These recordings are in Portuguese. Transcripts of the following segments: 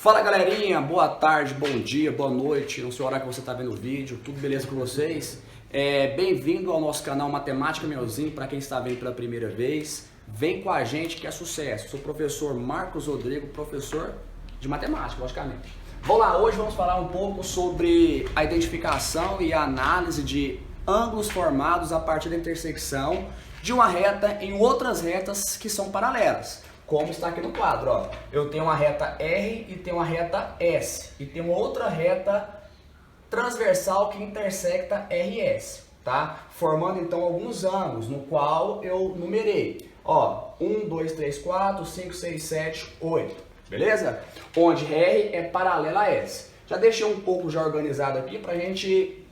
Fala galerinha, boa tarde, bom dia, boa noite, não sei o horário que você está vendo o vídeo, tudo beleza com vocês? Bem-vindo ao nosso canal Matemática Meuzinho, para quem está vendo pela primeira vez, vem com a gente que é sucesso. Sou o professor Marcos Rodrigo, professor de matemática, logicamente. Vamos lá, hoje vamos falar um pouco sobre a identificação e a análise de ângulos formados a partir da intersecção de uma reta em outras retas que são paralelas. Como está aqui no quadro, ó. Eu tenho uma reta R e tenho uma reta S. E tenho outra reta transversal que intersecta RS, tá? Formando então alguns ângulos, no qual eu numerei. Ó, 1, 2, 3, 4, 5, 6, 7, 8. Beleza? Onde R é paralela a S. Já deixei um pouco já organizado aqui para a gente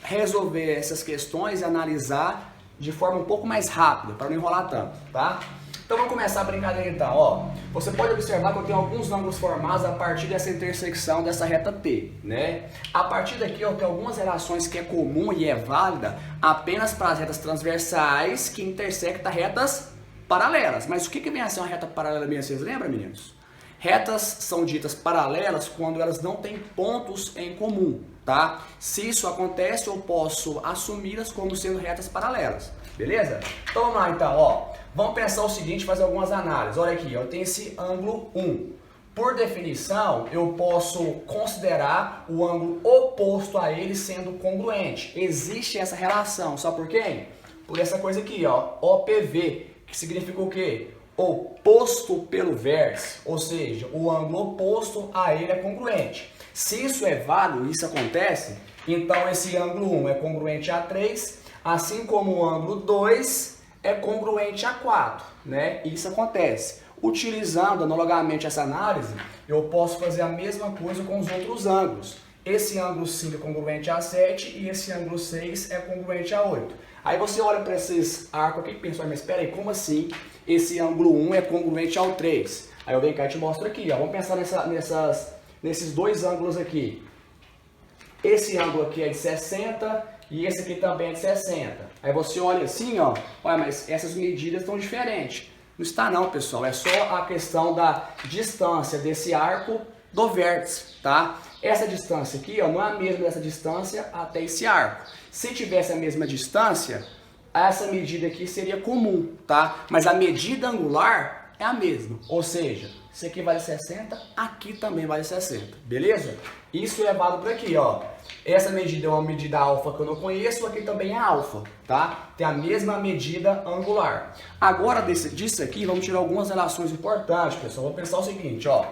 resolver essas questões e analisar de forma um pouco mais rápida, para não enrolar tanto, tá? Então vamos começar a brincadeira então, ó. Você pode observar que eu tenho alguns ângulos formados a partir dessa intersecção dessa reta T, né? A partir daqui eu tenho algumas relações que é comum e é válida apenas para as retas transversais que intersectam retas paralelas. Mas o que vem a ser uma reta paralela mesmo? Vocês lembram, meninos? Retas são ditas paralelas quando elas não têm pontos em comum, tá? Se isso acontece, eu posso assumi-las como sendo retas paralelas, beleza? Então vamos lá então, ó. Vamos pensar o seguinte, fazer algumas análises. Olha aqui, eu tenho esse ângulo 1. Por definição, eu posso considerar o ângulo oposto a ele sendo congruente. Existe essa relação, sabe por quê? Por essa coisa aqui, ó, OPV, que significa o quê? Oposto pelo vértice, ou seja, o ângulo oposto a ele é congruente. Se isso é válido, isso acontece, então esse ângulo 1 é congruente a 3, assim como o ângulo 2 é congruente a 4, né? Isso acontece. Utilizando analogamente essa análise, eu posso fazer a mesma coisa com os outros ângulos. Esse ângulo 5 é congruente a 7 e esse ângulo 6 é congruente a 8. Aí você olha para esses arcos aqui e pensa, mas espera aí, como assim esse ângulo 1 é congruente ao 3? Aí eu venho cá e te mostro aqui, ó. Vamos pensar nesses dois ângulos aqui. Esse ângulo aqui é de 60 e esse aqui também é de 60. Aí você olha assim, ó, olha, mas essas medidas estão diferentes. Não está não, pessoal, é só a questão da distância desse arco do vértice, tá? Essa distância aqui, ó, não é a mesma dessa distância até esse arco. Se tivesse a mesma distância, essa medida aqui seria comum, tá? Mas a medida angular é a mesma, ou seja, isso aqui vale 60, aqui também vale 60, beleza? Isso é válido para aqui, ó. Essa medida é uma medida alfa que eu não conheço, aqui também é alfa, tá? Tem a mesma medida angular. Agora, disso aqui, vamos tirar algumas relações importantes, pessoal. Vamos pensar o seguinte, ó.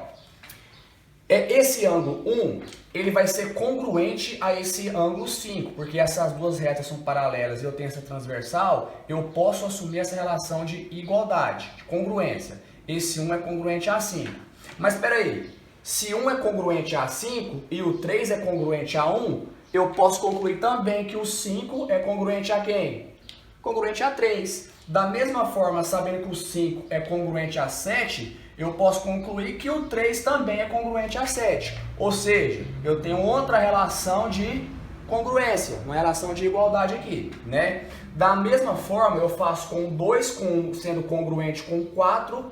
Esse ângulo 1, ele vai ser congruente a esse ângulo 5, porque essas duas retas são paralelas e eu tenho essa transversal, eu posso assumir essa relação de igualdade, de congruência. Esse 1 é congruente a 5. Mas espera aí, se 1 é congruente a 5 e o 3 é congruente a 1, eu posso concluir também que o 5 é congruente a quem? Congruente a 3. Da mesma forma, sabendo que o 5 é congruente a 7, eu posso concluir que o 3 também é congruente a 7. Ou seja, eu tenho outra relação de congruência, uma relação de igualdade aqui, né? Da mesma forma, eu faço com o 2 sendo congruente com o 4,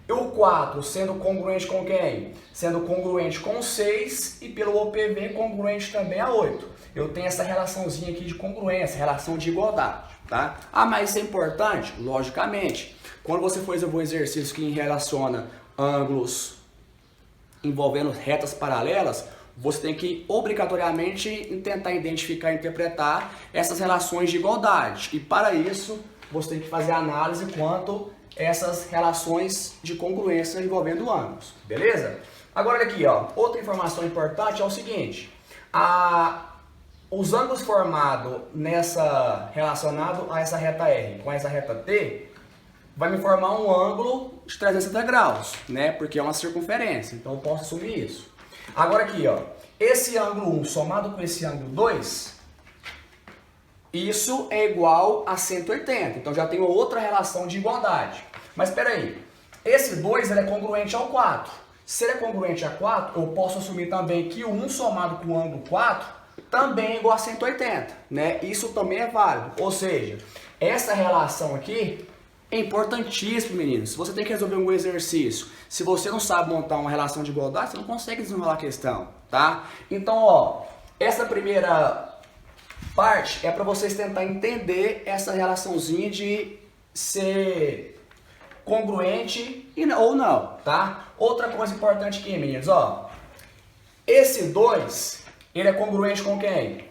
e o 4 sendo congruente com quem? Sendo congruente com o 6 e pelo OPV congruente também a 8. Eu tenho essa relaçãozinha aqui de congruência, relação de igualdade, tá? Ah, mas isso é importante? Logicamente. Quando você for resolver um exercício que relaciona ângulos envolvendo retas paralelas, você tem que obrigatoriamente tentar identificar e interpretar essas relações de igualdade. E para isso, você tem que fazer análise quanto essas relações de congruência envolvendo ângulos, beleza? Agora olha aqui, ó, outra informação importante é o seguinte, os ângulos formados relacionado a essa reta R com essa reta T, vai me formar um ângulo de 360 graus, né? Porque é uma circunferência, então eu posso assumir isso. Agora aqui, ó, esse ângulo 1 somado com esse ângulo 2, isso é igual a 180, então já tenho outra relação de igualdade. Mas espera aí, esse 2 ele é congruente ao 4. Se ele é congruente a 4, eu posso assumir também que o 1 somado com o ângulo 4 também é igual a 180, né? Isso também é válido, ou seja, essa relação aqui É importantíssimo, meninos. Se você tem que resolver um exercício, se você não sabe montar uma relação de igualdade, você não consegue desenrolar a questão, tá? Então, ó, essa primeira parte é para vocês tentar entender essa relaçãozinha de ser congruente ou não, tá? Outra coisa importante aqui, meninos, ó, esse 2, ele é congruente com quem?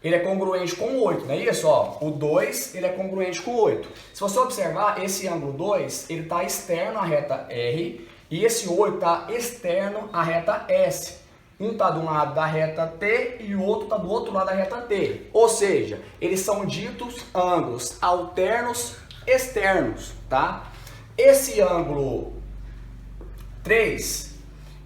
Ele é congruente com o 8, não é isso? Ó, o 2, ele é congruente com o 8. Se você observar, esse ângulo 2, ele está externo à reta R, e esse 8 está externo à reta S. Um está de um lado da reta T e o outro está do outro lado da reta T. Ou seja, eles são ditos ângulos alternos externos, tá? Esse ângulo 3,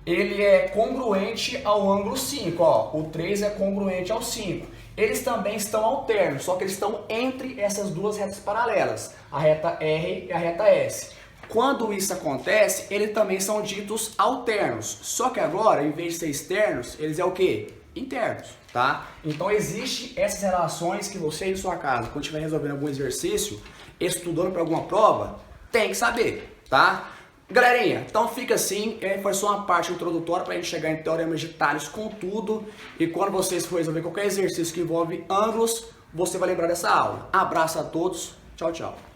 ele é congruente ao ângulo 5, ó. O 3 é congruente ao 5. Eles também estão alternos, só que eles estão entre essas duas retas paralelas, a reta R e a reta S. Quando isso acontece, eles também são ditos alternos, só que agora, em vez de ser externos, eles é o quê? Internos, tá? Então, existem essas relações que você em sua casa, quando estiver resolvendo algum exercício, estudando para alguma prova, tem que saber, tá? Galerinha, então fica assim, foi só uma parte introdutória para a gente chegar em teoremas de Tales com tudo, e quando vocês for resolver qualquer exercício que envolve ângulos, você vai lembrar dessa aula. Abraço a todos, tchau, tchau.